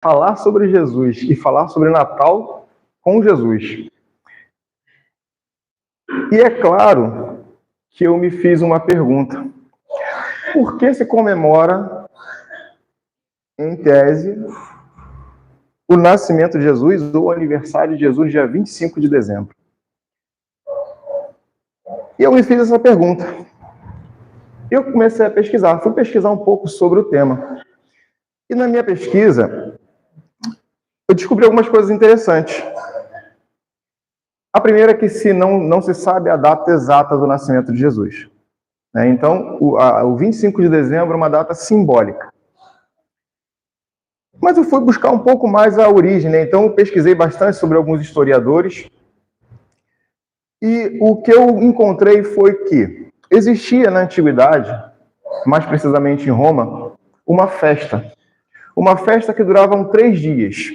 falar sobre Jesus e falar sobre Natal com Jesus. E é claro que eu me fiz uma pergunta. Por que se comemora, em tese, o nascimento de Jesus ou o aniversário de Jesus, dia 25 de dezembro? E eu me fiz essa pergunta. Eu comecei a pesquisar, fui pesquisar um pouco sobre o tema. E na minha pesquisa, eu descobri algumas coisas interessantes. A primeira é que não se sabe a data exata do nascimento de Jesus. Então, o 25 de dezembro é uma data simbólica. Mas eu fui buscar um pouco mais a origem, então eu pesquisei bastante sobre alguns historiadores. E o que eu encontrei foi que existia na antiguidade, mais precisamente em Roma, uma festa. Uma festa que durava 3 dias.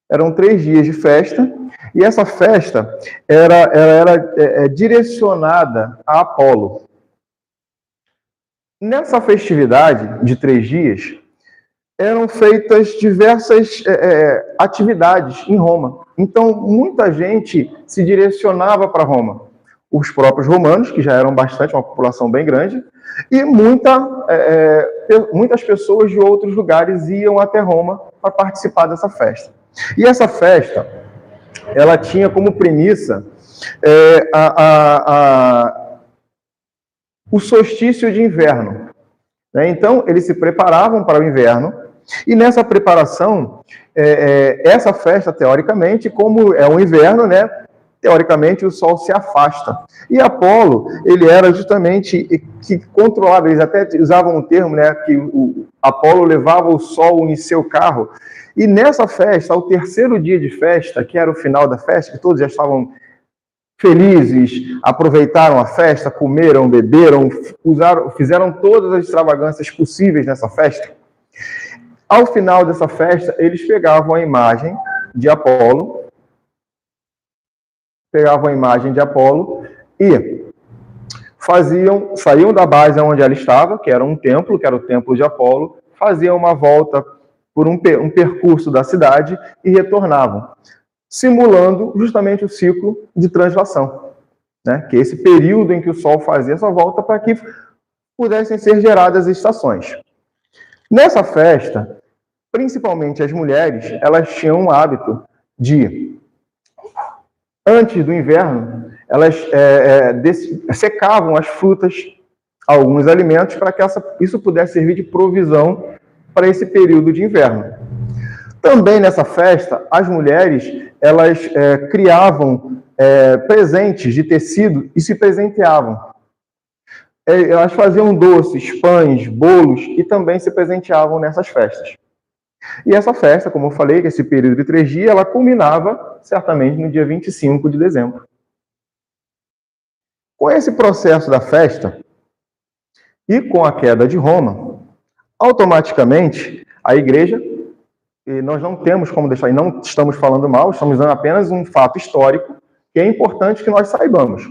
Eram 3 dias de festa, e essa festa era direcionada a Apolo. Nessa festividade de 3 dias, eram feitas diversas atividades em Roma. Então, muita gente se direcionava para Roma. Os próprios romanos, que já eram bastante, uma população bem grande, e muitas pessoas de outros lugares iam até Roma para participar dessa festa. E essa festa, ela tinha como premissa o solstício de inverno. Então, eles se preparavam para o inverno, e nessa preparação, essa festa, teoricamente, como é o inverno, teoricamente o sol se afasta. E Apolo, ele era justamente que controlava, eles até usavam um termo, que o Apolo levava o sol em seu carro. E nessa festa, ao terceiro dia de festa, que era o final da festa, que todos já estavam felizes, aproveitaram a festa, comeram, beberam, fizeram todas as extravagâncias possíveis nessa festa. Ao final dessa festa, eles pegavam a imagem de Apolo, e saíam da base onde ela estava, que era um templo, que era o templo de Apolo, faziam uma volta por um percurso da cidade e retornavam, simulando justamente o ciclo de translação, que é esse período em que o Sol fazia essa volta para que pudessem ser geradas estações. Nessa festa, principalmente as mulheres, elas tinham um hábito de, antes do inverno, elas secavam as frutas, alguns alimentos, para que isso pudesse servir de provisão para esse período de inverno. Também nessa festa, as mulheres, elas criavam presentes de tecido e se presenteavam. Elas faziam doces, pães, bolos e também se presenteavam nessas festas. E essa festa, como eu falei, esse período de 3 dias, ela culminava certamente no dia 25 de dezembro. Com esse processo da festa e com a queda de Roma, automaticamente a igreja, e nós não temos como deixar, e não estamos falando mal, estamos dando apenas um fato histórico que é importante que nós saibamos.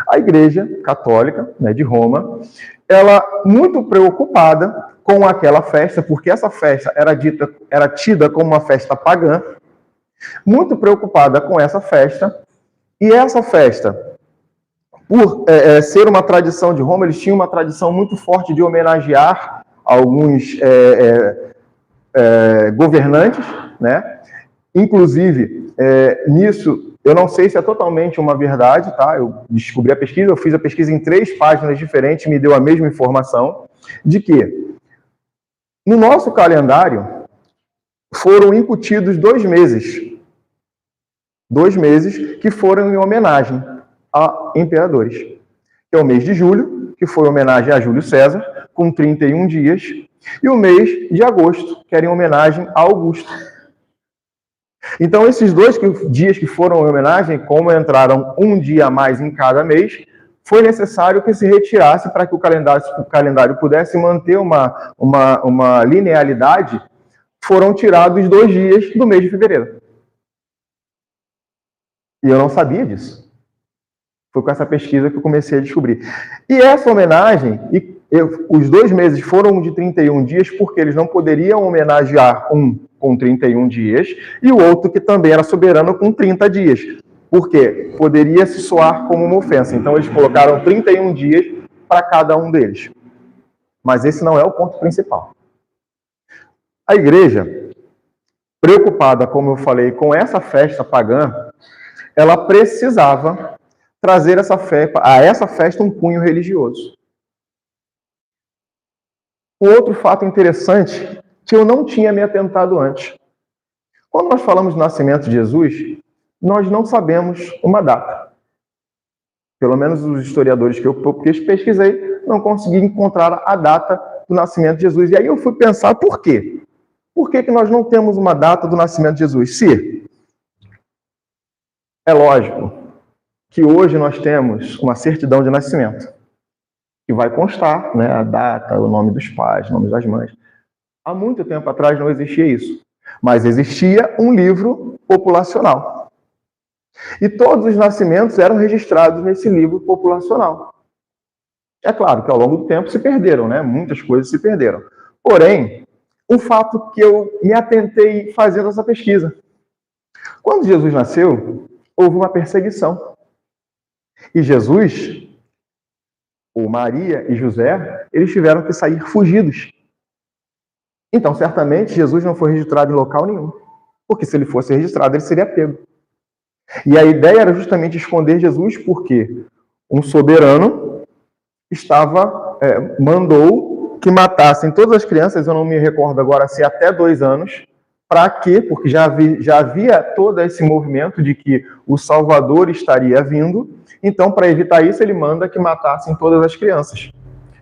A Igreja Católica, de Roma, ela muito preocupada com aquela festa, porque essa festa era tida como uma festa pagã, muito preocupada com essa festa, e essa festa, por ser uma tradição de Roma, eles tinham uma tradição muito forte de homenagear alguns governantes, Inclusive, nisso, eu não sei se é totalmente uma verdade, tá? Eu descobri a pesquisa, eu fiz a pesquisa em 3 páginas diferentes, me deu a mesma informação, de que no nosso calendário foram incutidos 2 meses. 2 meses que foram em homenagem a imperadores. Que é o mês de julho, que foi em homenagem a Júlio César, com 31 dias, e o mês de agosto, que era em homenagem a Augusto. Então, esses 2 dias que foram em homenagem, como entraram um dia a mais em cada mês, foi necessário que se retirasse para que o calendário pudesse manter uma linearidade, foram tirados 2 dias do mês de fevereiro. E eu não sabia disso. Foi com essa pesquisa que eu comecei a descobrir. E essa homenagem, os 2 meses foram de 31 dias, porque eles não poderiam homenagear um com 31 dias, e o outro que também era soberano com 30 dias. Por quê? Poderia se soar como uma ofensa. Então eles colocaram 31 dias para cada um deles. Mas esse não é o ponto principal. A igreja, preocupada, como eu falei, com essa festa pagã, ela precisava trazer a essa festa um cunho religioso. Um outro fato interessante que eu não tinha me atentado antes. Quando nós falamos do nascimento de Jesus, nós não sabemos uma data. Pelo menos os historiadores que eu pesquisei, não consegui encontrar a data do nascimento de Jesus. E aí eu fui pensar por quê? Por que nós não temos uma data do nascimento de Jesus? Se é lógico que hoje nós temos uma certidão de nascimento, que vai constar, né, a data, o nome dos pais, o nome das mães. Há muito tempo atrás não existia isso, mas existia um livro populacional. E todos os nascimentos eram registrados nesse livro populacional. É claro que ao longo do tempo se perderam, né? Muitas coisas se perderam. Porém, um fato que eu me atentei fazendo essa pesquisa. Quando Jesus nasceu, houve uma perseguição. E Jesus, ou Maria e José, eles tiveram que sair fugidos. Então, certamente, Jesus não foi registrado em local nenhum. Porque se ele fosse registrado, ele seria pego. E a ideia era justamente esconder Jesus, porque um soberano mandou que matassem todas as crianças, eu não me recordo agora se até 2 anos. Para quê? Porque já havia todo esse movimento de que o Salvador estaria vindo. Então, para evitar isso, ele manda que matassem todas as crianças.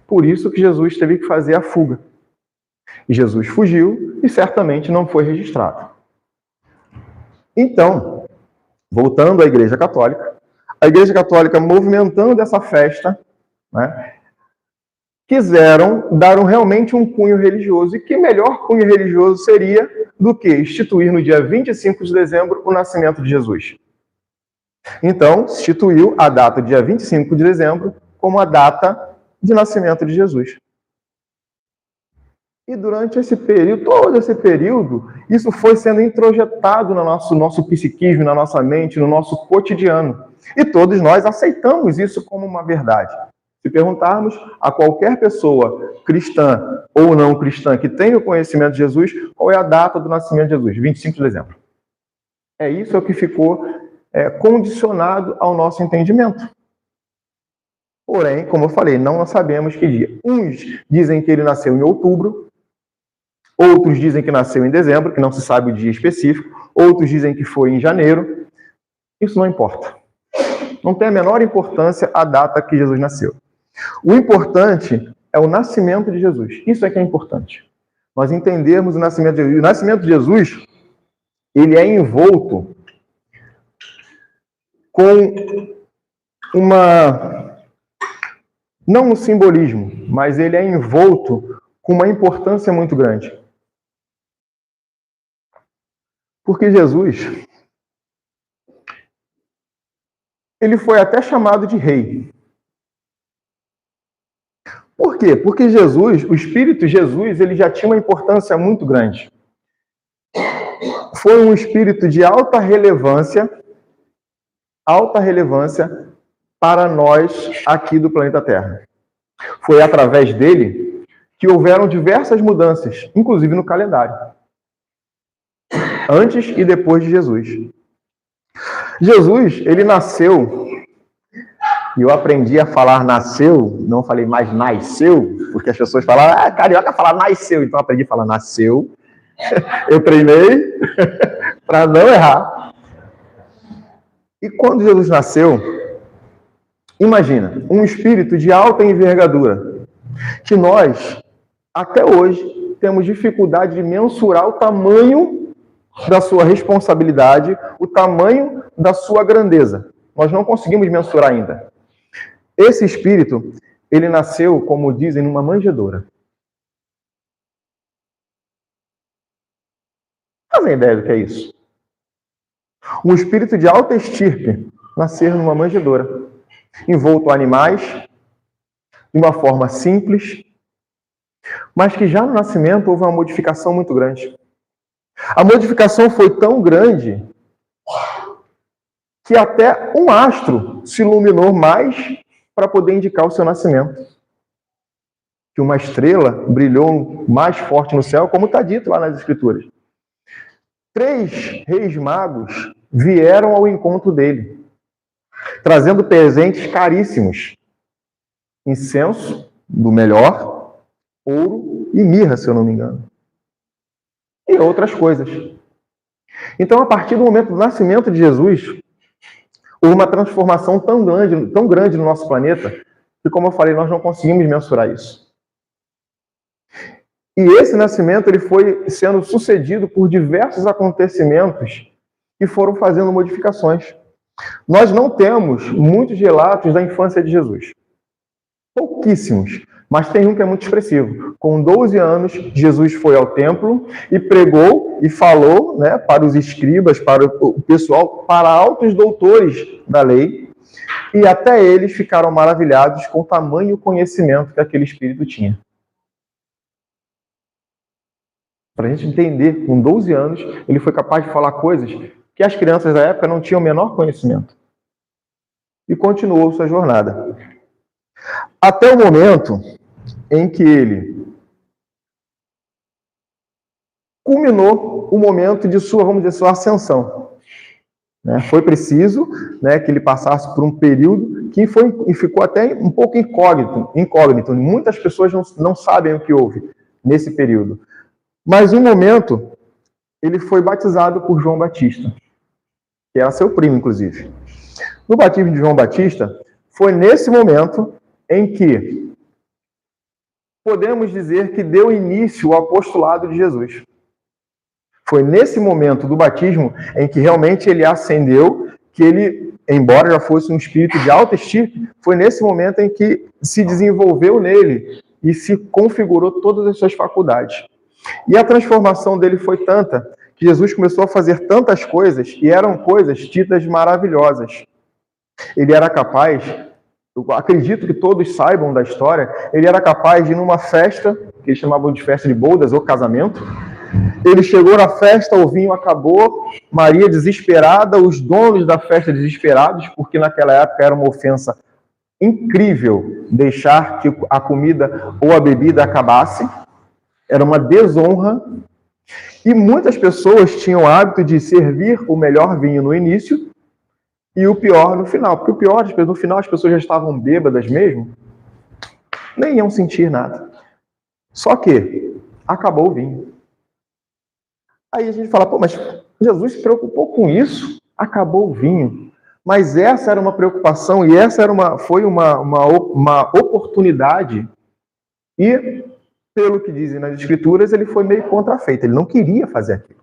Por isso que Jesus teve que fazer a fuga. E Jesus fugiu e certamente não foi registrado. Então, voltando à Igreja Católica, a Igreja Católica, movimentando essa festa, né, quiseram dar realmente um cunho religioso. E que melhor cunho religioso seria do que instituir no dia 25 de dezembro o nascimento de Jesus? Então, instituiu a data dia 25 de dezembro como a data de nascimento de Jesus. E durante esse período, todo esse período, isso foi sendo introjetado no nosso psiquismo, na nossa mente, no nosso cotidiano. E todos nós aceitamos isso como uma verdade. Se perguntarmos a qualquer pessoa, cristã ou não cristã, que tenha o conhecimento de Jesus, qual é a data do nascimento de Jesus? 25 de dezembro. É isso que ficou condicionado ao nosso entendimento. Porém, como eu falei, não sabemos que dia. Uns dizem que ele nasceu em outubro, outros dizem que nasceu em dezembro, que não se sabe o dia específico, outros dizem que foi em janeiro. Isso não importa. Não tem a menor importância a data que Jesus nasceu. O importante é o nascimento de Jesus. Isso é que é importante. Nós entendermos o nascimento de Jesus. O nascimento de Jesus, ele é envolto com não um simbolismo, mas ele é envolto com uma importância muito grande. Porque Jesus, ele foi até chamado de rei. Por quê? Porque Jesus, o Espírito Jesus, ele já tinha uma importância muito grande. Foi um espírito de alta relevância para nós aqui do planeta Terra. Foi através dele que houveram diversas mudanças, inclusive no calendário. Antes e depois de Jesus. Jesus, ele nasceu, e eu aprendi a falar nasceu, não falei mais nasceu, porque as pessoas falam, carioca fala nasceu, então eu aprendi a falar nasceu. Eu treinei para não errar. E quando Jesus nasceu, imagina, um espírito de alta envergadura, que nós, até hoje, temos dificuldade de mensurar o tamanho da sua responsabilidade, o tamanho da sua grandeza. Nós não conseguimos mensurar ainda. Esse espírito, ele nasceu, como dizem, numa manjedoura. Fazem ideia do que é isso? Um espírito de alta estirpe nascer numa manjedoura, envolto a animais, de uma forma simples, mas que já no nascimento houve uma modificação muito grande. A modificação foi tão grande que até um astro se iluminou mais para poder indicar o seu nascimento. Que uma estrela brilhou mais forte no céu, como está dito lá nas Escrituras. 3 reis magos vieram ao encontro dele, trazendo presentes caríssimos. Incenso, do melhor, ouro e mirra, se eu não me engano. E outras coisas. Então, a partir do momento do nascimento de Jesus, houve uma transformação tão grande no nosso planeta, que, como eu falei, nós não conseguimos mensurar isso. E esse nascimento ele foi sendo sucedido por diversos acontecimentos que foram fazendo modificações. Nós não temos muitos relatos da infância de Jesus. Pouquíssimos. Mas tem um que é muito expressivo. Com 12 anos, Jesus foi ao templo e pregou e falou, né, para os escribas, para o pessoal, para altos doutores da lei, e até eles ficaram maravilhados com o tamanho conhecimento que aquele espírito tinha. Para a gente entender, com 12 anos, ele foi capaz de falar coisas que as crianças da época não tinham o menor conhecimento. E continuou sua jornada. Até o momento em que ele culminou o momento de sua, vamos dizer, sua ascensão. Foi preciso, que ele passasse por um período que ficou até um pouco incógnito. Muitas pessoas não sabem o que houve nesse período. Mas, um momento, ele foi batizado por João Batista, que era seu primo, inclusive. No batismo de João Batista, foi nesse momento em que podemos dizer que deu início ao apostolado de Jesus. Foi nesse momento do batismo em que realmente ele ascendeu, que ele, embora já fosse um espírito de alta estirpe, foi nesse momento em que se desenvolveu nele e se configurou todas as suas faculdades. E a transformação dele foi tanta que Jesus começou a fazer tantas coisas, e eram coisas tidas maravilhosas. Ele era capaz, eu acredito que todos saibam da história, ele era capaz de ir numa festa, que eles chamavam de festa de bodas ou casamento. Ele chegou na festa, o vinho acabou, Maria desesperada, os donos da festa desesperados, porque naquela época era uma ofensa incrível deixar que a comida ou a bebida acabasse. Era uma desonra. E muitas pessoas tinham o hábito de servir o melhor vinho no início e o pior no final. Porque o pior, no final, as pessoas já estavam bêbadas mesmo, nem iam sentir nada. Só que acabou o vinho. Aí a gente fala, mas Jesus se preocupou com isso, acabou o vinho. Mas essa era uma preocupação e essa foi uma oportunidade. E, pelo que dizem nas Escrituras, ele foi meio contrafeito, ele não queria fazer aquilo.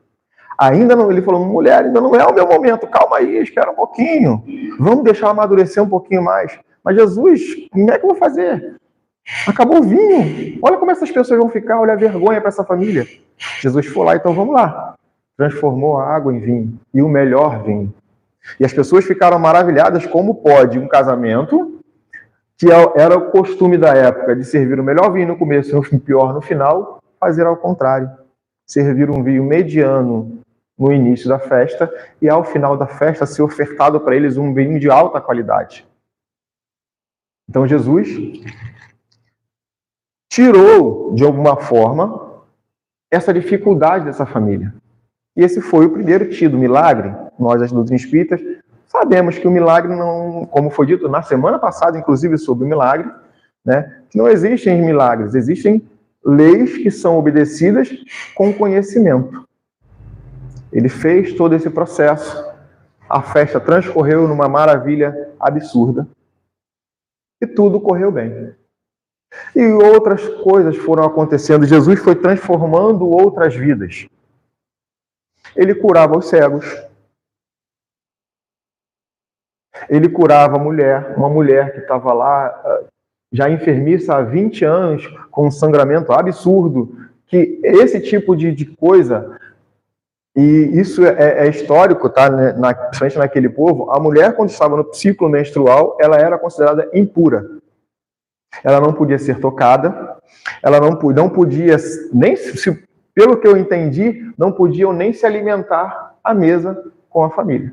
Ainda não, ele falou, mulher, ainda não é o meu momento, calma aí, espera um pouquinho, vamos deixar amadurecer um pouquinho mais. Mas Jesus, como é que eu vou fazer? Acabou o vinho, olha como essas pessoas vão ficar, olha a vergonha para essa família. Jesus foi lá, então vamos lá. Transformou a água em vinho, e o melhor vinho. E as pessoas ficaram maravilhadas como pode um casamento, que era o costume da época de servir o melhor vinho no começo e o pior no final, fazer ao contrário. Servir um vinho mediano no início da festa e ao final da festa ser ofertado para eles um vinho de alta qualidade. Então Jesus tirou, de alguma forma, essa dificuldade dessa família. E esse foi o primeiro tido milagre. Nós, das doutrinas espíritas, sabemos que o milagre não, como foi dito na semana passada, inclusive, sobre o milagre, que não existem milagres, existem leis que são obedecidas com conhecimento. Ele fez todo esse processo, a festa transcorreu numa maravilha absurda e tudo correu bem. E outras coisas foram acontecendo. Jesus foi transformando outras vidas. Ele curava os cegos. Ele curava a mulher, uma mulher que estava lá, já enfermiça há 20 anos, com um sangramento absurdo, que esse tipo de coisa, e isso é histórico, tá? Principalmente naquele povo, a mulher, quando estava no ciclo menstrual, ela era considerada impura. Ela não podia ser tocada, ela não podia nem se pelo que eu entendi, não podiam nem se alimentar à mesa com a família.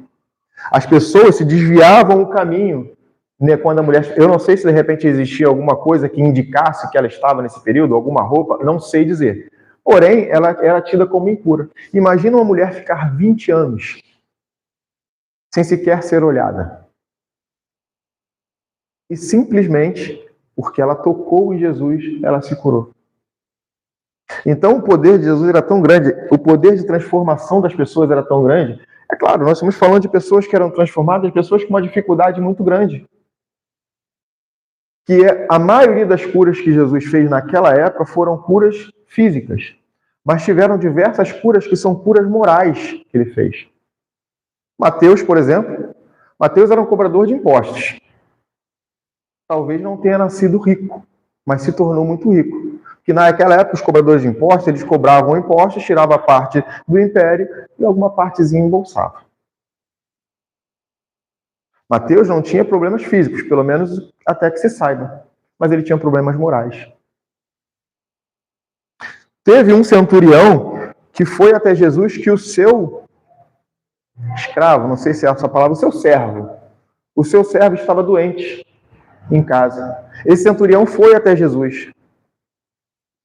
As pessoas se desviavam o caminho, né, quando a mulher... Eu não sei se de repente existia alguma coisa que indicasse que ela estava nesse período, alguma roupa, não sei dizer. Porém, ela era tida como impura. Imagina uma mulher ficar 20 anos sem sequer ser olhada. E simplesmente, porque ela tocou em Jesus, ela se curou. Então, o poder de Jesus era tão grande, o poder de transformação das pessoas era tão grande. É claro, nós estamos falando de pessoas que eram transformadas, pessoas com uma dificuldade muito grande. Que a maioria das curas que Jesus fez naquela época foram curas físicas. Mas tiveram diversas curas que são curas morais que ele fez. Mateus, por exemplo, Mateus era um cobrador de impostos. Talvez não tenha nascido rico, mas se tornou muito rico. Que naquela época os cobradores de impostos, eles cobravam impostos, tiravam a parte do império e alguma partezinha embolsava. Mateus não tinha problemas físicos, pelo menos até que se saiba, mas ele tinha problemas morais. Teve um centurião que foi até Jesus que o seu escravo, não sei se é essa palavra, o seu servo estava doente em casa. Esse centurião foi até Jesus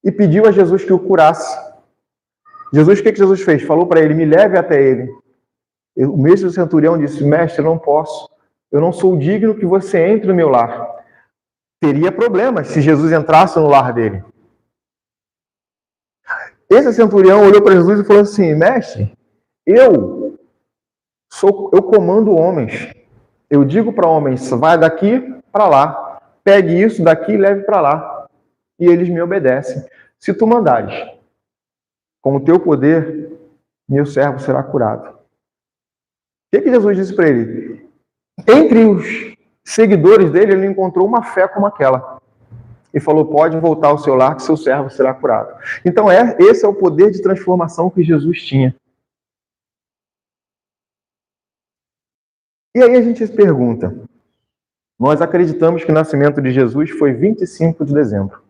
e pediu a Jesus que o curasse. Jesus, o que Jesus fez? Falou para ele, me leve até ele. O mesmo centurião disse, mestre, eu não posso. Eu não sou digno que você entre no meu lar. Teria problemas se Jesus entrasse no lar dele. Esse centurião olhou para Jesus e falou assim, mestre, eu comando homens. Eu digo para homens, vai daqui para lá. Pegue isso daqui e leve para lá. E eles me obedecem. Se tu mandares, com o teu poder, meu servo será curado. O que Jesus disse para ele? Entre os seguidores dele, ele encontrou uma fé como aquela. E falou, pode voltar ao seu lar, que seu servo será curado. Então, esse é o poder de transformação que Jesus tinha. E aí a gente se pergunta, nós acreditamos que o nascimento de Jesus foi 25 de dezembro.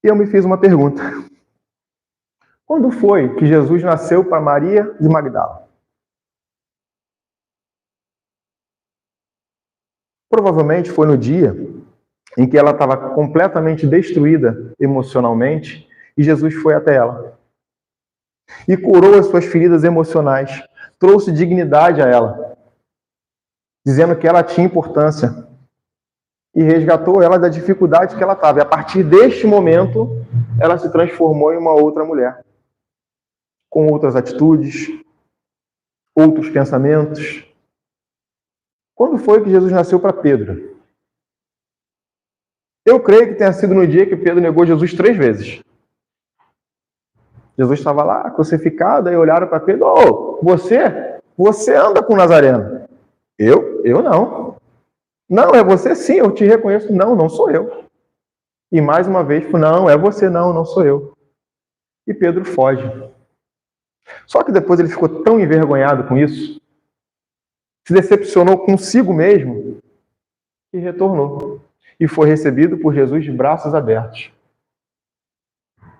E eu me fiz uma pergunta. Quando foi que Jesus nasceu para Maria de Magdala? Provavelmente foi no dia em que ela estava completamente destruída emocionalmente e Jesus foi até ela. E curou as suas feridas emocionais, trouxe dignidade a ela, dizendo que ela tinha importância e resgatou ela da dificuldade que ela estava. E a partir deste momento, ela se transformou em uma outra mulher, com outras atitudes, outros pensamentos. Quando foi que Jesus nasceu para Pedro? Eu creio que tenha sido no dia que Pedro negou Jesus 3 vezes. Jesus estava lá, crucificado, aí olharam para Pedro, ô, você anda com o Nazareno. Eu não. Não, é você sim, eu te reconheço. Não, não sou eu. E mais uma vez, não, é você não, não sou eu. E Pedro foge. Só que depois ele ficou tão envergonhado com isso, se decepcionou consigo mesmo, e retornou. E foi recebido por Jesus de braços abertos.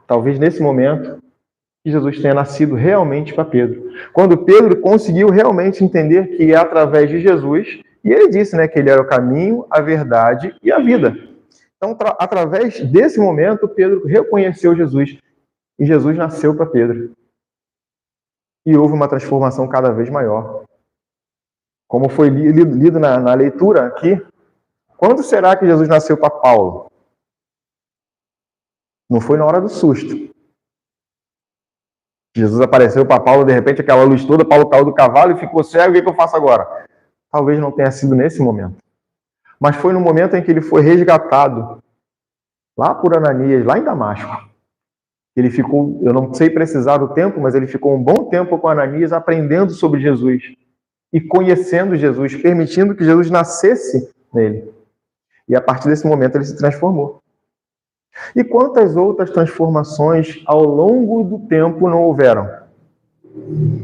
Talvez nesse momento que Jesus tenha nascido realmente para Pedro. Quando Pedro conseguiu realmente entender que é através de Jesus, e ele disse, né, que ele era o caminho, a verdade e a vida. Então, através desse momento, Pedro reconheceu Jesus, e Jesus nasceu para Pedro. E houve uma transformação cada vez maior. Como foi lido na leitura aqui, quando será que Jesus nasceu para Paulo? Não foi na hora do susto. Jesus apareceu para Paulo, de repente, aquela luz toda, Paulo caiu do cavalo e ficou cego, o que eu faço agora? Talvez não tenha sido nesse momento. Mas foi no momento em que ele foi resgatado, lá por Ananias, lá em Damasco. Ele ficou, eu não sei precisar do tempo, mas ele ficou um bom tempo com Ananias aprendendo sobre Jesus e conhecendo Jesus, permitindo que Jesus nascesse nele. E a partir desse momento ele se transformou. E quantas outras transformações ao longo do tempo não houveram?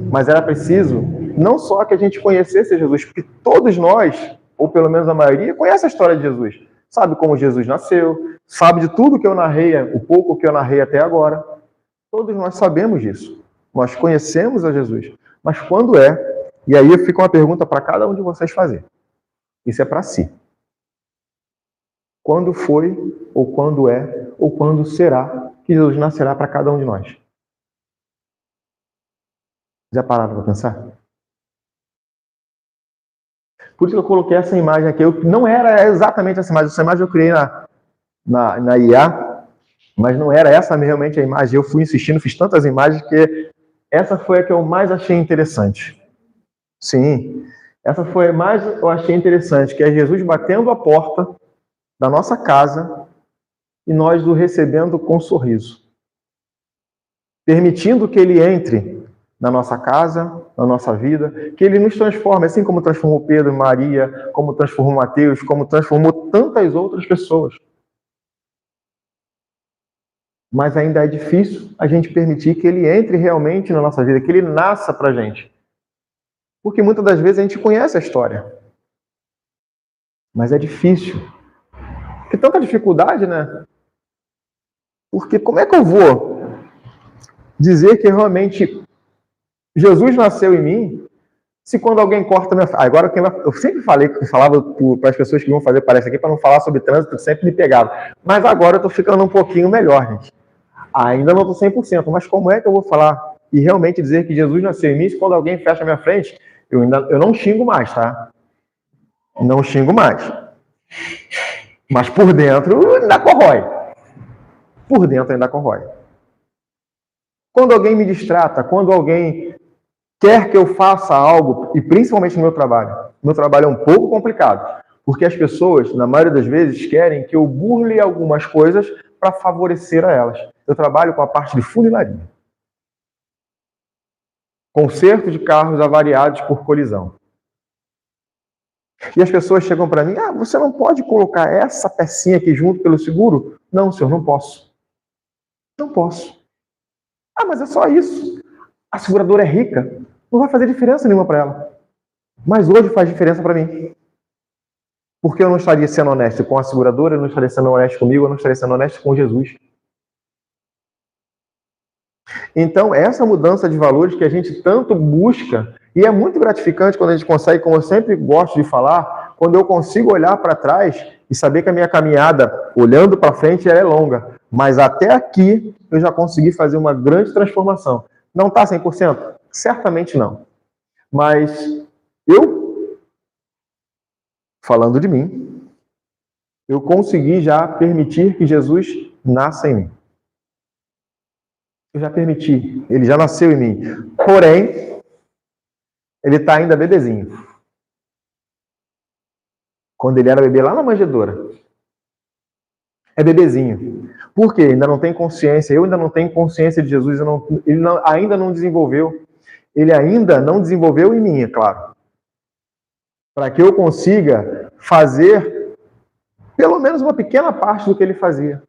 Mas era preciso não só que a gente conhecesse Jesus, porque todos nós, ou pelo menos a maioria, conhece a história de Jesus. sabe como Jesus nasceu, sabe de tudo que eu narrei, o pouco que eu narrei até agora. Todos nós sabemos disso. Nós conhecemos a Jesus. Mas quando é? E aí fica uma pergunta para cada um de vocês fazer. Isso é para si. Quando foi, ou quando é, ou quando será que Jesus nascerá para cada um de nós? Já pararam para pensar? Por isso que eu coloquei essa imagem aqui. Não era exatamente essa imagem eu criei na IA, mas não era essa realmente a imagem. Eu fui insistindo, fiz tantas imagens que essa foi a que eu mais achei interessante. Sim, essa foi a mais eu achei interessante, que é Jesus batendo a porta da nossa casa e nós o recebendo com um sorriso. Permitindo que ele entre na nossa casa, na nossa vida, que ele nos transforme, assim como transformou Pedro, Maria, como transformou Mateus, como transformou tantas outras pessoas. Mas ainda é difícil a gente permitir que ele entre realmente na nossa vida, que ele nasça pra gente. Porque muitas das vezes a gente conhece a história. Mas é difícil. Porque tanta dificuldade, né? Porque como é que eu vou dizer que realmente Jesus nasceu em mim, se quando alguém corta minha... Agora, eu sempre falava para as pessoas que vão fazer palestra aqui, para não falar sobre trânsito, sempre me pegava. Mas agora eu estou ficando um pouquinho melhor, gente. Ainda não estou 100%, mas como é que eu vou falar e realmente dizer que Jesus nasceu em mim, se quando alguém fecha a minha frente, eu não xingo mais, tá? Não xingo mais. Mas por dentro ainda corrói. Por dentro ainda corrói. Quando alguém me distrata, quando alguém quer que eu faça algo, e principalmente no meu trabalho é um pouco complicado, porque as pessoas, na maioria das vezes, querem que eu burle algumas coisas para favorecer a elas. Eu trabalho com a parte de funilaria. Conserto de carros avariados por colisão. E as pessoas chegam para mim, você não pode colocar essa pecinha aqui junto pelo seguro? Não, senhor, não posso. Não posso. Mas é só isso. A seguradora é rica. Não vai fazer diferença nenhuma para ela. Mas hoje faz diferença para mim. Porque eu não estaria sendo honesto com a seguradora, eu não estaria sendo honesto comigo, eu não estaria sendo honesto com Jesus. Então, essa mudança de valores que a gente tanto busca, e é muito gratificante quando a gente consegue, como eu sempre gosto de falar, quando eu consigo olhar para trás e saber que a minha caminhada, olhando para frente, ela é longa. Mas até aqui, eu já consegui fazer uma grande transformação. Não está 100%? Certamente não. Mas eu, falando de mim, eu consegui já permitir que Jesus nasça em mim. Eu já permiti. Ele já nasceu em mim. Porém, ele está ainda bebezinho. Quando ele era bebê lá na manjedoura. É bebezinho. Por quê? Ainda não tem consciência. Eu ainda não tenho consciência de Jesus. Ainda não desenvolveu. Ele ainda não desenvolveu em mim, é claro. Para que eu consiga fazer pelo menos uma pequena parte do que ele fazia.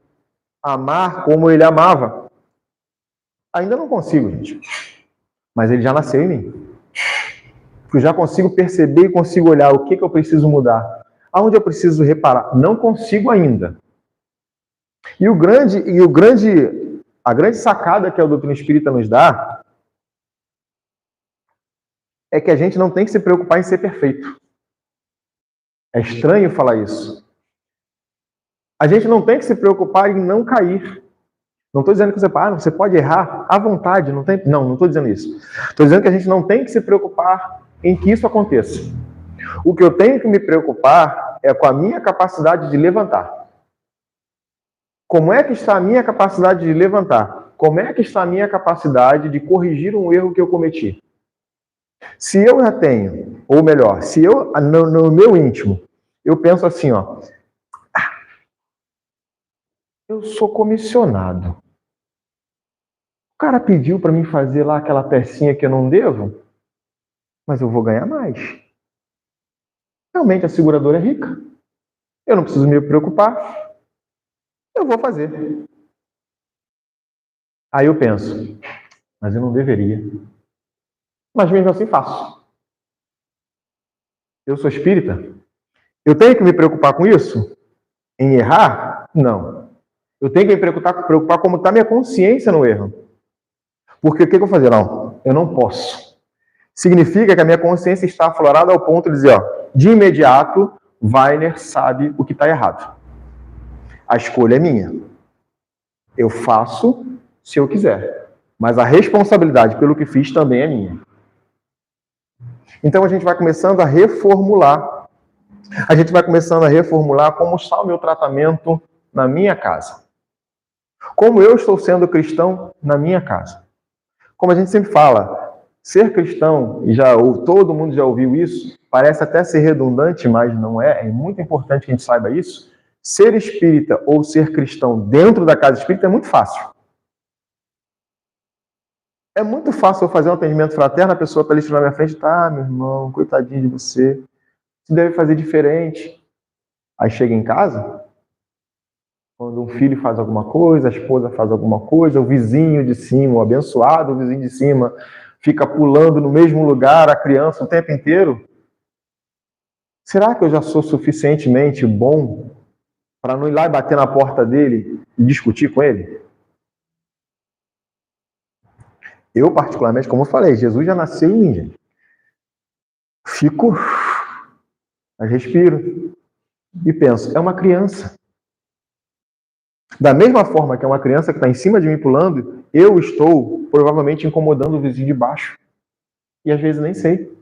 Amar como ele amava. Ainda não consigo, gente. Mas ele já nasceu em mim. Eu já consigo perceber e consigo olhar o que eu preciso mudar. Aonde eu preciso reparar. Não consigo ainda. A grande sacada que a doutrina espírita nos dá é que a gente não tem que se preocupar em ser perfeito. É estranho falar isso. A gente não tem que se preocupar em não cair. Não estou dizendo que você pode errar à vontade. Não estou dizendo isso. Estou dizendo que a gente não tem que se preocupar em que isso aconteça. O que eu tenho que me preocupar é com a minha capacidade de levantar. Como é que está a minha capacidade de levantar? Como é que está a minha capacidade de corrigir um erro que eu cometi? Se eu já tenho, ou melhor, se eu, no meu íntimo, eu penso assim, eu sou comissionado. O cara pediu para mim fazer lá aquela pecinha que eu não devo, mas eu vou ganhar mais. Realmente a seguradora é rica. Eu não preciso me preocupar. Eu vou fazer. Aí eu penso, mas eu não deveria. Mas mesmo assim faço. Eu sou espírita. Eu tenho que me preocupar com isso? em errar? Não. Eu tenho que me preocupar como está minha consciência no erro. Porque o que eu vou fazer? Não, eu não posso. Significa que a minha consciência está aflorada ao ponto de dizer, de imediato, Wagner sabe o que está errado. A escolha é minha. Eu faço se eu quiser. Mas a responsabilidade pelo que fiz também é minha. Então a gente vai começando a reformular. A gente vai começando a reformular como está o meu tratamento na minha casa. Como eu estou sendo cristão na minha casa. Como a gente sempre fala, ser cristão, e todo mundo já ouviu isso, parece até ser redundante, mas não é. É muito importante que a gente saiba isso. Ser espírita ou ser cristão dentro da casa espírita é muito fácil. É muito fácil eu fazer um atendimento fraterno, a pessoa está ali na minha frente, tá, meu irmão, coitadinho de você. Você deve fazer diferente. Aí chega em casa, quando um filho faz alguma coisa, a esposa faz alguma coisa, o vizinho de cima, o abençoado, o vizinho de cima, fica pulando no mesmo lugar, a criança o tempo inteiro. Será que eu já sou suficientemente bom para não ir lá e bater na porta dele e discutir com ele? Eu, particularmente, como eu falei, Jesus já nasceu em mim, gente. Fico, respiro e penso, é uma criança. Da mesma forma que é uma criança que está em cima de mim pulando, eu estou provavelmente incomodando o vizinho de baixo. E às vezes nem sei.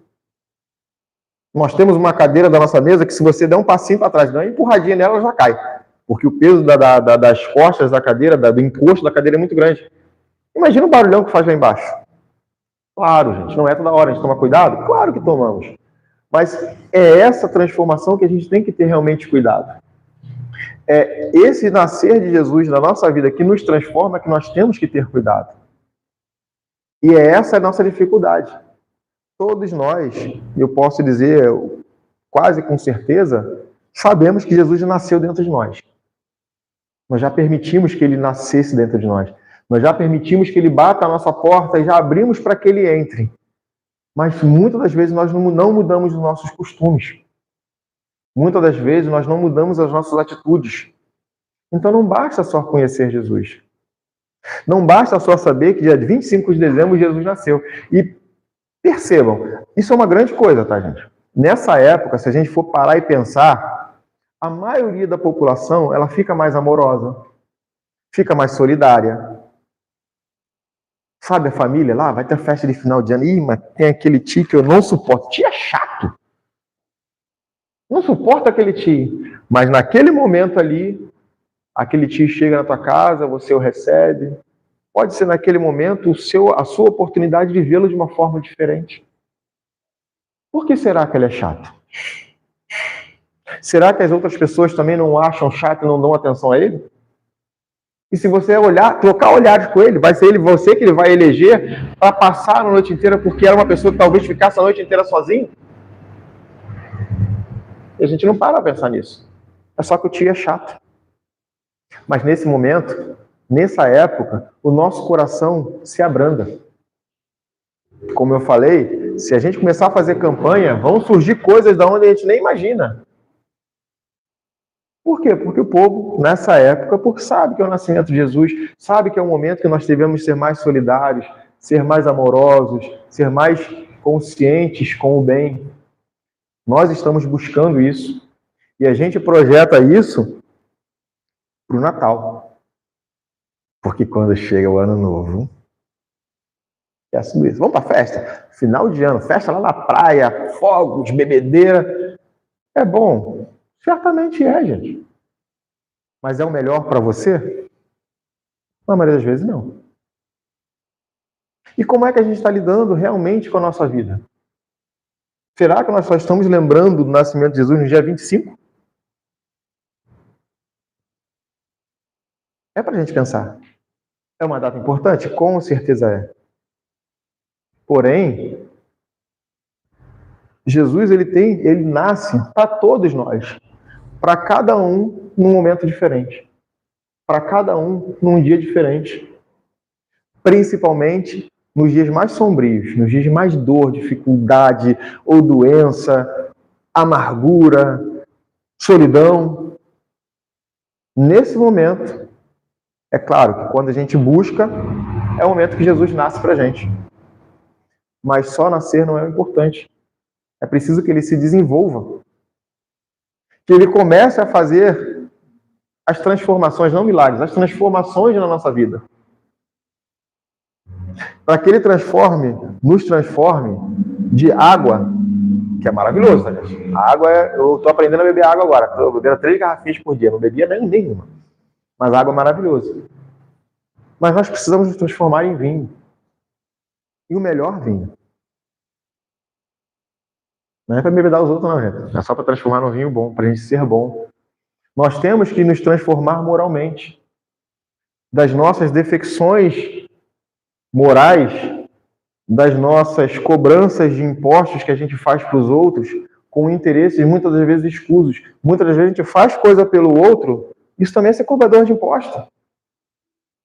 Nós temos uma cadeira da nossa mesa que se você der um passinho para trás, dá uma empurradinha nela, ela já cai. Porque o peso das costas da cadeira, do encosto da cadeira é muito grande. Imagina o barulhão que faz lá embaixo. Claro, gente, não é toda hora a gente toma cuidado? Claro que tomamos. Mas é essa transformação que a gente tem que ter realmente cuidado. É esse nascer de Jesus na nossa vida que nos transforma, que nós temos que ter cuidado. E é essa a nossa dificuldade. Todos nós, eu posso dizer quase com certeza, sabemos que Jesus já nasceu dentro de nós. Nós já permitimos que ele nascesse dentro de nós. Nós já permitimos que ele bata a nossa porta e já abrimos para que ele entre. Mas muitas das vezes nós não mudamos os nossos costumes. Muitas das vezes nós não mudamos as nossas atitudes. Então não basta só conhecer Jesus. Não basta só saber que dia 25 de dezembro Jesus nasceu. E percebam, isso é uma grande coisa, tá, gente? Nessa época, se a gente for parar e pensar, a maioria da população, ela fica mais amorosa, fica mais solidária. Sabe a família lá? Vai ter festa de final de ano. Ih, mas tem aquele tio que eu não suporto. Tio é chato. Não suporto aquele tio. Mas naquele momento ali, aquele tio chega na tua casa, você o recebe. Pode ser naquele momento a sua oportunidade de vê-lo de uma forma diferente. Por que será que ele é chato? Será que as outras pessoas também não acham chato e não dão atenção a ele? E se você olhar, trocar olhares com ele, vai ser você que ele vai eleger para passar a noite inteira porque era uma pessoa que talvez ficasse a noite inteira sozinho? E a gente não para a pensar nisso. É só que o tio é chato. Mas nesse momento, nessa época, o nosso coração se abranda. Como eu falei, se a gente começar a fazer campanha, vão surgir coisas da onde a gente nem imagina. Por quê? Porque o povo, nessa época, porque sabe que é o nascimento de Jesus, sabe que é um momento que nós devemos ser mais solidários, ser mais amorosos, ser mais conscientes com o bem. Nós estamos buscando isso. E a gente projeta isso para o Natal. Porque quando chega o Ano Novo, é tudo isso. Vamos para a festa? Final de ano, festa lá na praia, fogos, bebedeira. É bom. Certamente é, gente. Mas é o melhor para você? Na maioria das vezes, não. E como é que a gente está lidando realmente com a nossa vida? Será que nós só estamos lembrando do nascimento de Jesus no dia 25? É para a gente pensar. É uma data importante? Com certeza é. Porém, Jesus ele nasce para todos nós. Para cada um num momento diferente. Para cada um num dia diferente. Principalmente nos dias mais sombrios, nos dias de mais dor, dificuldade ou doença, amargura, solidão. Nesse momento, é claro que quando a gente busca, é o momento que Jesus nasce para a gente. Mas só nascer não é o importante. É preciso que ele se desenvolva. Que ele comece a fazer as transformações, não milagres, as transformações na nossa vida. Para que ele nos transforme de água, que é maravilhoso, tá, gente? A água eu estou aprendendo a beber água agora. Estou bebendo 3 garrafinhas por dia, não bebia nenhuma. Mas a água é maravilhosa. Mas nós precisamos nos transformar em vinho. E o melhor vinho. Não é para bebedar os outros, não, gente. É só para transformar num vinho bom, para a gente ser bom. Nós temos que nos transformar moralmente. Das nossas defecções morais, das nossas cobranças de impostos que a gente faz para os outros, com interesses muitas das vezes escusos. Muitas das vezes a gente faz coisa pelo outro, isso também é ser cobrador de imposto.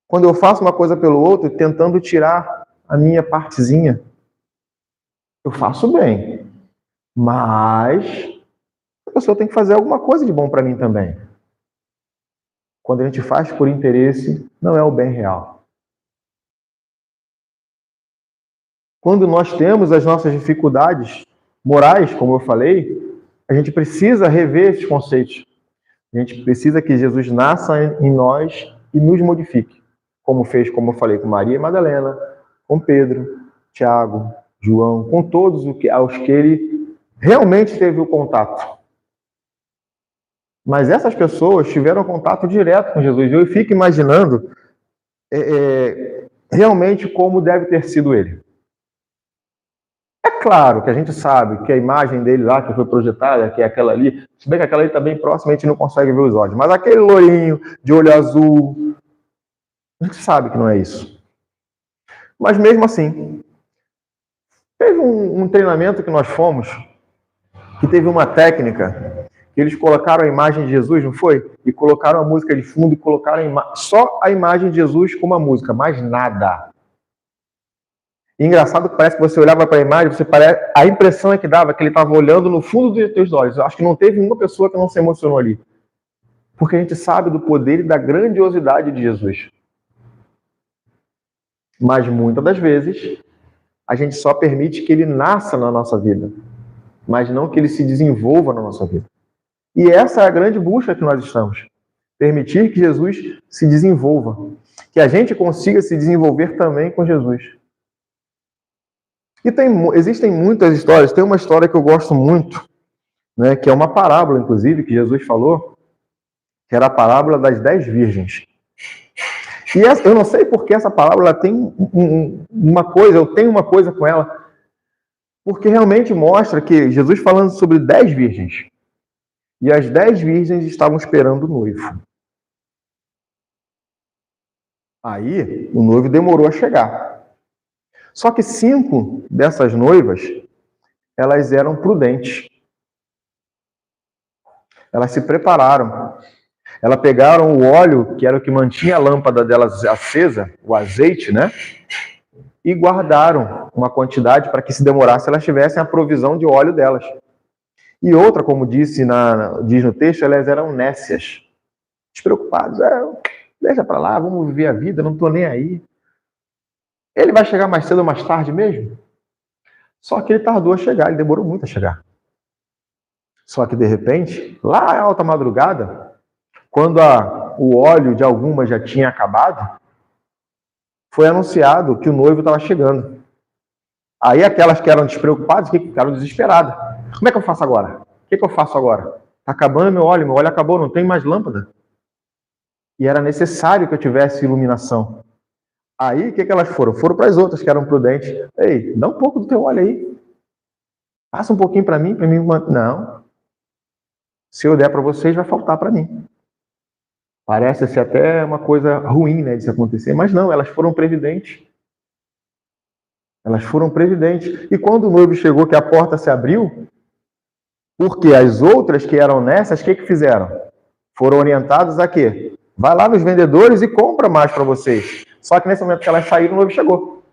Quando eu faço uma coisa pelo outro, tentando tirar a minha partezinha, eu faço bem. Mas a pessoa tem que fazer alguma coisa de bom para mim também. Quando a gente faz por interesse, não é o bem real. Quando nós temos as nossas dificuldades morais, como eu falei, a gente precisa rever esses conceitos. A gente precisa que Jesus nasça em nós e nos modifique. Como fez, como eu falei, com Maria Madalena, com Pedro, Tiago, João, com todos aos que ele realmente teve o contato. Mas essas pessoas tiveram contato direto com Jesus. Eu fico imaginando realmente como deve ter sido ele. É claro que a gente sabe que a imagem dele lá, que foi projetada, que é aquela ali, se bem que aquela ali está bem próxima, a gente não consegue ver os olhos. Mas aquele loirinho de olho azul, a gente sabe que não é isso. Mas mesmo assim, teve um treinamento que nós fomos, que teve uma técnica, que eles colocaram a imagem de Jesus, não foi? E colocaram a música de fundo e colocaram só a imagem de Jesus com uma música, mais nada. E engraçado que parece que você olhava para a imagem, a impressão é que dava que ele estava olhando no fundo dos teus olhos. Eu acho que não teve uma pessoa que não se emocionou ali. Porque a gente sabe do poder e da grandiosidade de Jesus. Mas muitas das vezes, a gente só permite que ele nasça na nossa vida, mas não que ele se desenvolva na nossa vida. E essa é a grande busca que nós estamos. Permitir que Jesus se desenvolva. Que a gente consiga se desenvolver também com Jesus. E existem muitas histórias. Tem uma história que eu gosto muito, né, que é uma parábola, inclusive, que Jesus falou, que era a parábola das 10 virgens. E eu não sei porque essa parábola tem uma coisa, eu tenho uma coisa com ela, porque realmente mostra que Jesus falando sobre 10 virgens. E as 10 virgens estavam esperando o noivo. Aí, o noivo demorou a chegar. Só que 5 dessas noivas, elas eram prudentes. Elas se prepararam. Elas pegaram o óleo, que era o que mantinha a lâmpada delas acesa, o azeite, né? E guardaram uma quantidade para que, se demorasse, elas tivessem a provisão de óleo delas. E outra, como diz no texto, elas eram nécias. Despreocupadas. Deixa para lá, vamos viver a vida, não estou nem aí. Ele vai chegar mais cedo ou mais tarde mesmo? Só que ele tardou a chegar, ele demorou muito a chegar. Só que, de repente, lá à alta madrugada, quando o óleo de algumas já tinha acabado, foi anunciado que o noivo estava chegando. Aí aquelas que eram despreocupadas ficaram desesperadas. Como é que eu faço agora? O que eu faço agora? Está acabando meu óleo acabou, não tem mais lâmpada. E era necessário que eu tivesse iluminação. Aí, o que elas foram? Foram para as outras que eram prudentes. Ei, dá um pouco do teu óleo aí. Passa um pouquinho para mim. Não. Se eu der para vocês, vai faltar para mim. Parece ser até uma coisa ruim, né, de se acontecer. Mas não, elas foram previdentes. Elas foram previdentes. E quando o noivo chegou, que a porta se abriu, porque as outras que eram nessas, o que fizeram? Foram orientadas a quê? Vai lá nos vendedores e compra mais para vocês. Só que nesse momento que elas saíram, o noivo chegou.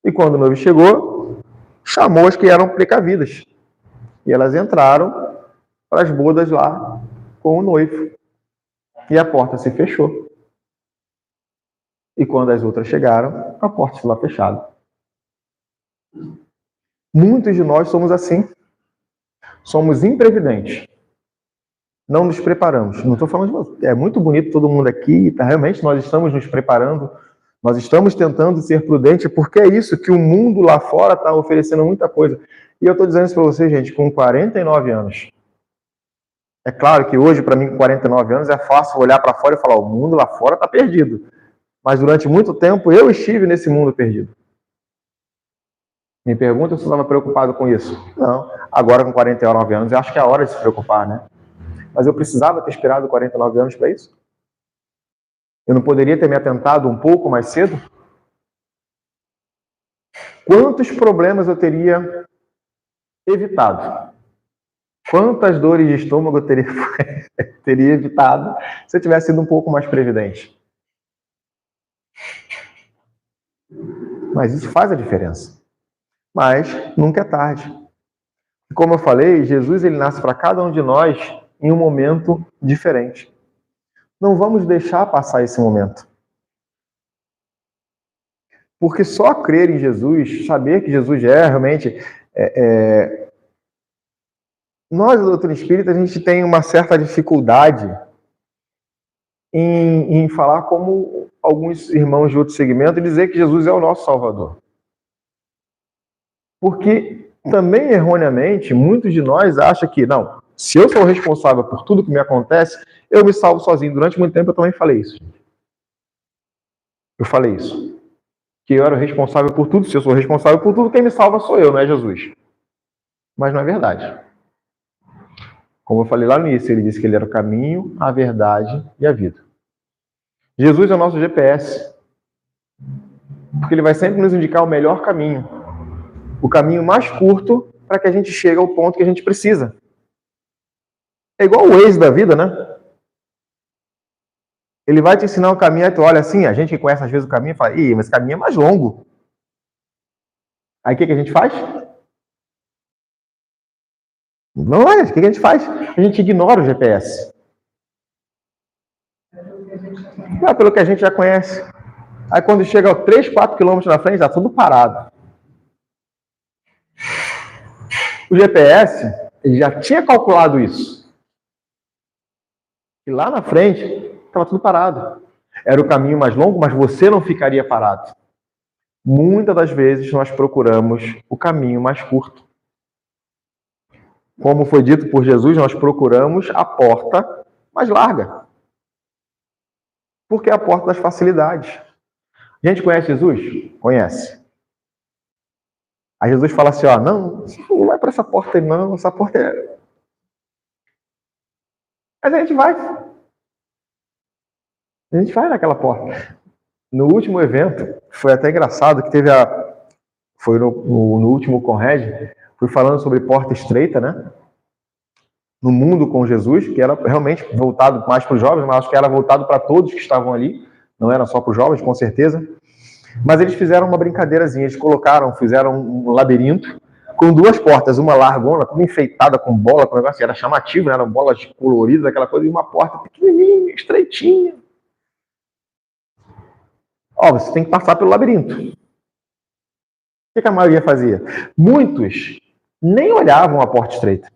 E quando o noivo chegou, chamou as que eram precavidas. E elas entraram para as bodas lá com o noivo. E a porta se fechou. E quando as outras chegaram, a porta estava fechada. Muitos de nós somos assim. Somos imprevidentes. Não nos preparamos. Não estou falando de você. É muito bonito todo mundo aqui. Tá? Realmente nós estamos nos preparando. Nós estamos tentando ser prudentes, porque é isso que o mundo lá fora está oferecendo muita coisa. E eu estou dizendo isso para vocês, gente, com 49 anos. É claro que hoje, para mim, com 49 anos, é fácil olhar para fora e falar, o mundo lá fora está perdido. Mas durante muito tempo eu estive nesse mundo perdido. Me pergunta se eu estava preocupado com isso. Não. Agora, com 49 anos, eu acho que é a hora de se preocupar, né? Mas eu precisava ter esperado 49 anos para isso? Eu não poderia ter me atentado um pouco mais cedo? Quantos problemas eu teria evitado? Quantas dores de estômago eu teria evitado se eu tivesse sido um pouco mais previdente? Mas isso faz a diferença. Mas nunca é tarde. Como eu falei, Jesus ele nasce para cada um de nós em um momento diferente. Não vamos deixar passar esse momento. Porque só crer em Jesus, saber que Jesus é realmente... Nós, da doutrina espírita, a gente tem uma certa dificuldade em falar como alguns irmãos de outro segmento e dizer que Jesus é o nosso Salvador. Porque também, erroneamente, muitos de nós acham que, não, se eu sou responsável por tudo que me acontece, eu me salvo sozinho. Durante muito tempo eu também falei isso. Eu falei isso. Que eu era responsável por tudo. Se eu sou responsável por tudo, quem me salva sou eu, não é Jesus. Mas não é verdade. Como eu falei lá no início, ele disse que ele era o caminho, a verdade e a vida. Jesus é o nosso GPS. Porque ele vai sempre nos indicar o melhor caminho. O caminho mais curto para que a gente chegue ao ponto que a gente precisa. É igual o Waze da vida, né? Ele vai te ensinar o caminho, aí tu olha assim, a gente que conhece às vezes o caminho fala, ih, mas esse caminho é mais longo. Aí o que a gente faz? Não é, o que a gente faz? A gente ignora o GPS. Não, pelo que a gente já conhece. Aí quando chega a 3, 4 quilômetros na frente, está tudo parado. O GPS, ele já tinha calculado isso. E lá na frente, estava tudo parado. Era o caminho mais longo, mas você não ficaria parado. Muitas das vezes nós procuramos o caminho mais curto. Como foi dito por Jesus, nós procuramos a porta mais larga. Porque é a porta das facilidades. A gente conhece Jesus? Conhece. Aí Jesus fala assim, ó, não vai para essa porta aí não, essa porta é... Mas a gente vai. A gente vai naquela porta. No último evento, foi até engraçado que teve foi no último Conrad, fui falando sobre porta estreita, né? No mundo com Jesus, que era realmente voltado mais para os jovens, mas acho que era voltado para todos que estavam ali, não era só para os jovens, com certeza. Mas eles fizeram uma brincadeirazinha, fizeram um labirinto com 2 portas, uma largona, toda enfeitada com bola, com negócio, era chamativo, né? Eram bolas coloridas, aquela coisa, e uma porta pequenininha, estreitinha. Ó, você tem que passar pelo labirinto. O que a maioria fazia? Muitos nem olhavam a porta estreita.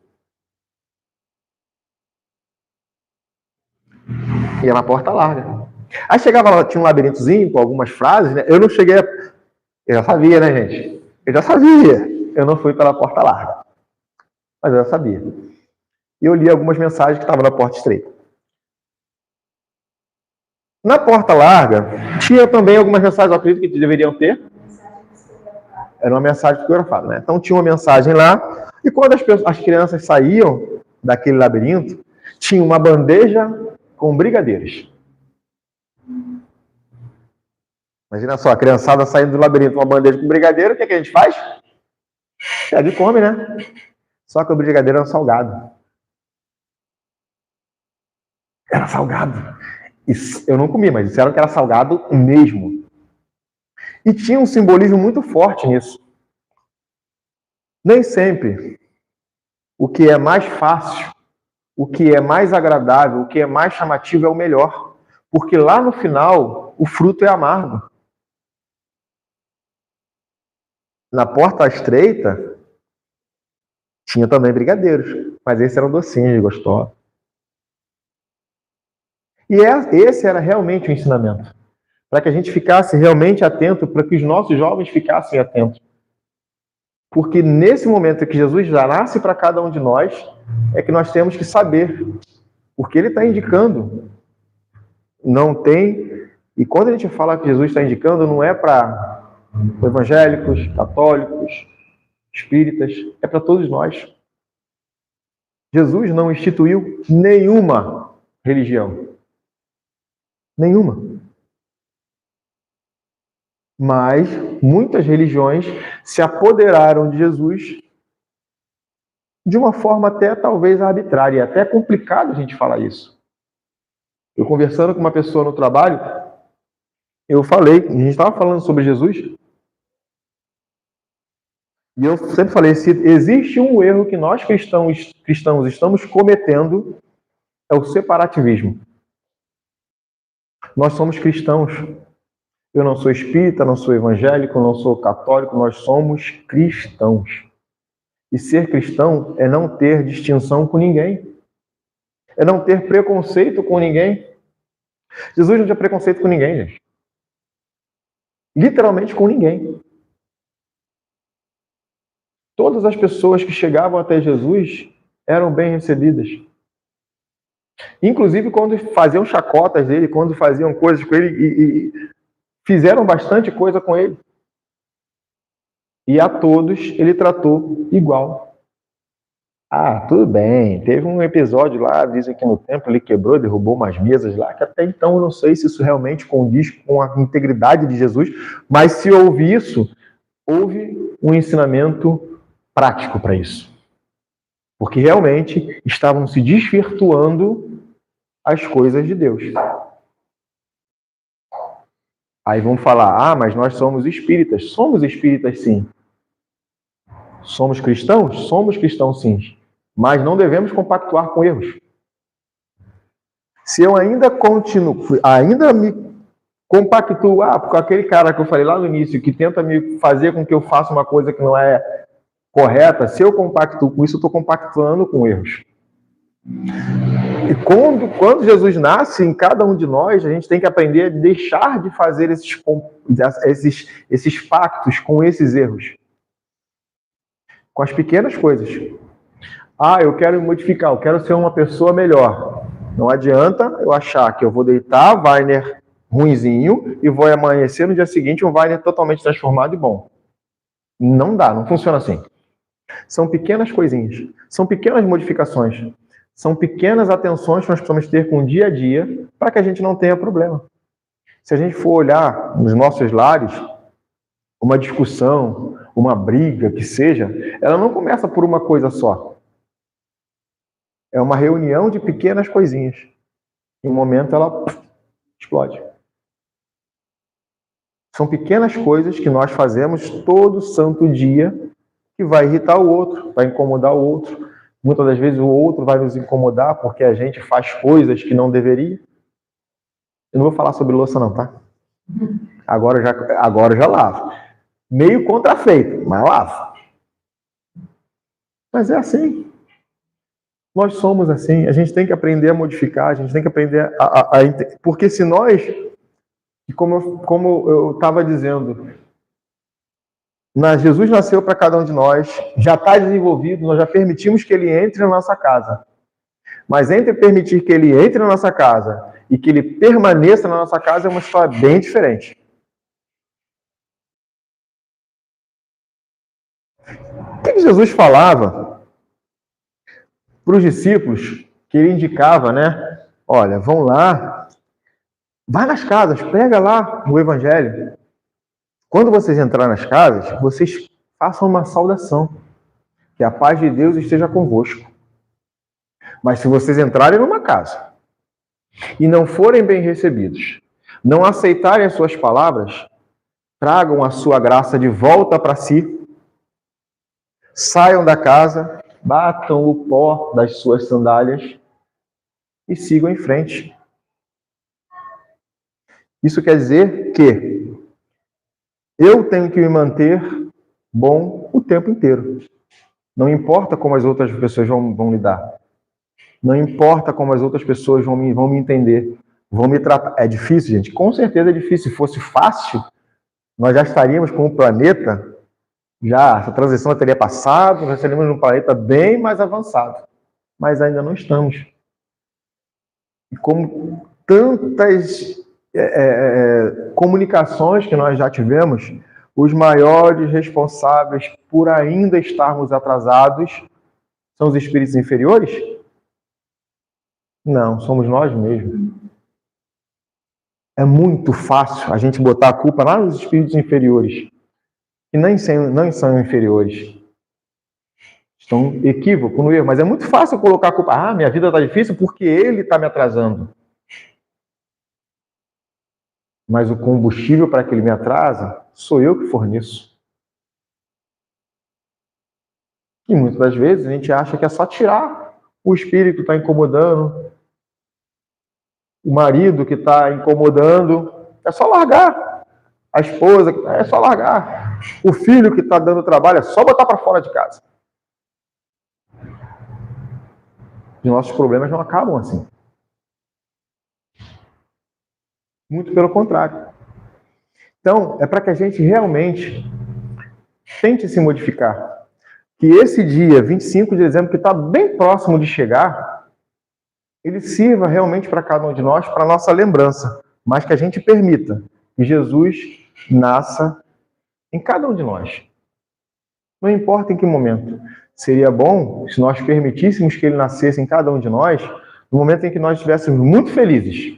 Ia na porta larga. Aí chegava lá, tinha um labirintozinho com algumas frases, né? Eu não cheguei Eu já sabia, né, gente? Eu já sabia. Eu não fui pela porta larga. Mas eu já sabia. E eu li algumas mensagens que estavam na porta estreita. Na porta larga, tinha também algumas mensagens, eu acredito que deveriam ter. Era uma mensagem psicografada, né? Então tinha uma mensagem lá, e quando as crianças saíam daquele labirinto, tinha uma bandeja com brigadeiros. Imagina só, a criançada saindo do labirinto, uma bandeja com brigadeiro, o que a gente faz? Pega e come, né? Só que o brigadeiro era salgado. Era salgado. Eu não comi, mas disseram que era salgado mesmo. E tinha um simbolismo muito forte nisso. Nem sempre o que é mais fácil o que é mais agradável, o que é mais chamativo é o melhor. Porque lá no final, o fruto é amargo. Na porta estreita, tinha também brigadeiros, mas esses eram docinhos, gostosos. E esse era realmente o ensinamento. Para que a gente ficasse realmente atento, para que os nossos jovens ficassem atentos. Porque nesse momento que Jesus já nasce para cada um de nós, é que nós temos que saber. Porque ele está indicando. Não tem... E quando a gente fala que Jesus está indicando, não é para evangélicos, católicos, espíritas, é para todos nós. Jesus não instituiu nenhuma religião. Nenhuma. Mas muitas religiões se apoderaram de Jesus de uma forma até talvez arbitrária. É até complicado a gente falar isso. Eu conversando com uma pessoa no trabalho, eu falei, a gente estava falando sobre Jesus, e eu sempre falei, se existe um erro que nós cristãos estamos cometendo, é o separativismo. Nós somos cristãos. Eu não sou espírita, não sou evangélico, não sou católico, nós somos cristãos. E ser cristão é não ter distinção com ninguém. É não ter preconceito com ninguém. Jesus não tinha preconceito com ninguém, gente. Literalmente com ninguém. Todas as pessoas que chegavam até Jesus eram bem recebidas. Inclusive quando faziam chacotas dele, quando faziam coisas com ele e fizeram bastante coisa com ele. E a todos ele tratou igual. Ah, tudo bem. Teve um episódio lá, dizem que no templo ele quebrou, derrubou umas mesas lá, que até então eu não sei se isso realmente condiz com a integridade de Jesus, mas se houve isso, houve um ensinamento prático para isso. Porque realmente estavam se desvirtuando as coisas de Deus. Aí vamos falar, mas nós somos espíritas. Somos espíritas, sim. Somos cristãos? Somos cristãos, sim. Mas não devemos compactuar com erros. Se eu ainda me compactuo, com aquele cara que eu falei lá no início, que tenta me fazer com que eu faça uma coisa que não é correta, se eu compactuo com isso, eu estou compactuando com erros. E quando Jesus nasce em cada um de nós, a gente tem que aprender a deixar de fazer esses pactos com esses erros. Com as pequenas coisas. Eu quero me modificar, eu quero ser uma pessoa melhor. Não adianta eu achar que eu vou deitar Weiner ruinzinho e vou amanhecer no dia seguinte um Weiner totalmente transformado e bom. Não dá, não funciona assim. São pequenas coisinhas, são pequenas modificações, são pequenas atenções que nós precisamos ter com o dia a dia para que a gente não tenha problema. Se a gente for olhar nos nossos lares, uma discussão, uma briga, que seja, ela não começa por uma coisa só. É uma reunião de pequenas coisinhas. Em um momento ela explode. São pequenas coisas que nós fazemos todo santo dia que vai irritar o outro, vai incomodar o outro. Muitas das vezes o outro vai nos incomodar porque a gente faz coisas que não deveria. Eu não vou falar sobre louça não, tá? Agora eu já lavo. Meio contrafeito, mas lavo. Mas é assim. Nós somos assim. A gente tem que aprender a modificar, a gente tem que aprender porque se nós, como eu estava dizendo, Jesus nasceu para cada um de nós, já está desenvolvido, nós já permitimos que ele entre na nossa casa. Mas entre permitir que ele entre na nossa casa e que ele permaneça na nossa casa é uma história bem diferente. O que Jesus falava para os discípulos, que ele indicava, né? Olha, vão lá, vai nas casas, pega lá o evangelho. Quando vocês entrarem nas casas, vocês façam uma saudação. Que a paz de Deus esteja convosco. Mas se vocês entrarem numa casa e não forem bem recebidos, não aceitarem as suas palavras, tragam a sua graça de volta para si, saiam da casa, batam o pó das suas sandálias e sigam em frente. Isso quer dizer que eu tenho que me manter bom o tempo inteiro. Não importa como as outras pessoas vão lidar. Não importa como as outras pessoas vão me entender, vão me tratar. É difícil, gente? Com certeza é difícil. Se fosse fácil, nós já estaríamos com o planeta, já essa transição já teria passado, nós estaríamos num planeta bem mais avançado. Mas ainda não estamos. E como tantas comunicações que nós já tivemos, os maiores responsáveis por ainda estarmos atrasados são os espíritos inferiores? Não, somos nós mesmos. É muito fácil a gente botar a culpa lá nos espíritos inferiores, que não são inferiores. Estão equívoco no erro, mas é muito fácil colocar a culpa. Ah, minha vida está difícil porque ele está me atrasando. Mas o combustível para que ele me atrasa, sou eu que forneço. E muitas das vezes a gente acha que é só tirar. O espírito está incomodando, o marido que está incomodando, é só largar. A esposa, é só largar. O filho que está dando trabalho, é só botar para fora de casa. Os nossos problemas não acabam assim. Muito pelo contrário. Então, é para que a gente realmente tente se modificar. Que esse dia, 25 de dezembro, que está bem próximo de chegar, ele sirva realmente para cada um de nós, para a nossa lembrança. Mas que a gente permita que Jesus nasça em cada um de nós. Não importa em que momento. Seria bom se nós permitíssemos que ele nascesse em cada um de nós no momento em que nós estivéssemos muito felizes.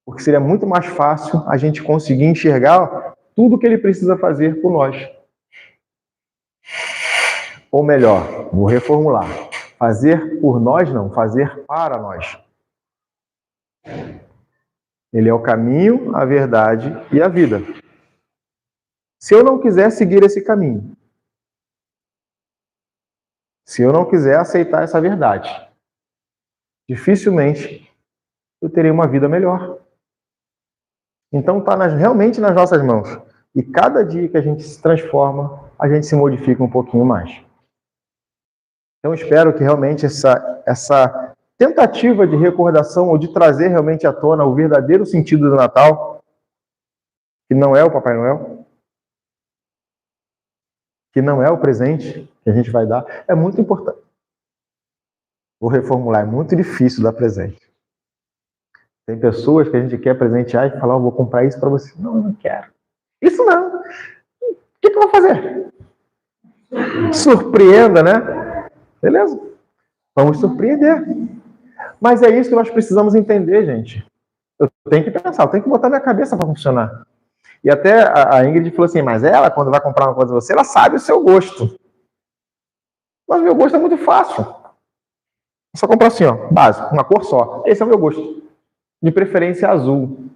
Porque seria muito mais fácil a gente conseguir enxergar tudo o que ele precisa fazer por nós. Ou melhor, vou reformular. Fazer por nós não, fazer para nós. Ele é o caminho, a verdade e a vida. Se eu não quiser seguir esse caminho, se eu não quiser aceitar essa verdade, dificilmente eu terei uma vida melhor. Então está realmente nas nossas mãos. E cada dia que a gente se transforma, a gente se modifica um pouquinho mais. Então espero que realmente essa tentativa de recordação ou de trazer realmente à tona o verdadeiro sentido do Natal, que não é o Papai Noel, que não é o presente que a gente vai dar, é muito importante. Vou reformular, é muito difícil dar presente. Tem pessoas que a gente quer presentear e falar, vou comprar isso para você. Não, não quero. Isso não. O que eu vou fazer? Surpreenda, né? Beleza? Vamos surpreender. Mas é isso que nós precisamos entender, gente. Eu tenho que pensar, eu tenho que botar minha cabeça para funcionar. E até a Ingrid falou assim, mas ela, quando vai comprar uma coisa de você, ela sabe o seu gosto. Mas o meu gosto é muito fácil. É só comprar assim, ó, básico, uma cor só. Esse é o meu gosto. De preferência azul.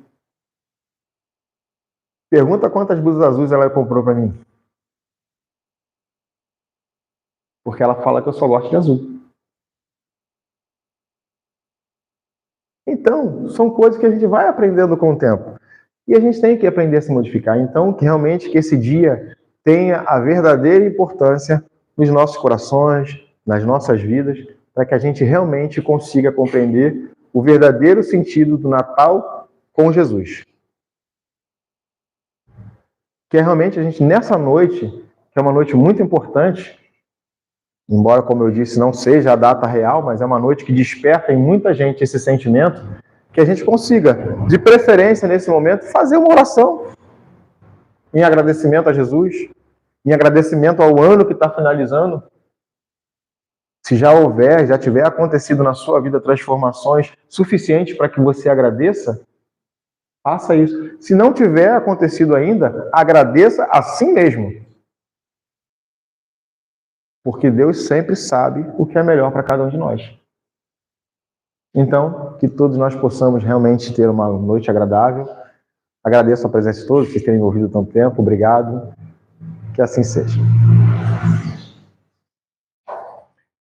Pergunta quantas blusas azuis ela comprou para mim. Porque ela fala que eu só gosto de azul. Então, são coisas que a gente vai aprendendo com o tempo. E a gente tem que aprender a se modificar. Então, que realmente que esse dia tenha a verdadeira importância nos nossos corações, nas nossas vidas, para que a gente realmente consiga compreender o verdadeiro sentido do Natal com Jesus. Que é realmente a gente, nessa noite, que é uma noite muito importante, embora, como eu disse, não seja a data real, mas é uma noite que desperta em muita gente esse sentimento, que a gente consiga, de preferência nesse momento, fazer uma oração em agradecimento a Jesus, em agradecimento ao ano que está finalizando. Se já tiver acontecido na sua vida transformações suficientes para que você agradeça, faça isso. Se não tiver acontecido ainda, agradeça a si mesmo. Porque Deus sempre sabe o que é melhor para cada um de nós. Então, que todos nós possamos realmente ter uma noite agradável. Agradeço a presença de todos, vocês terem ouvido tanto tempo. Obrigado. Que assim seja.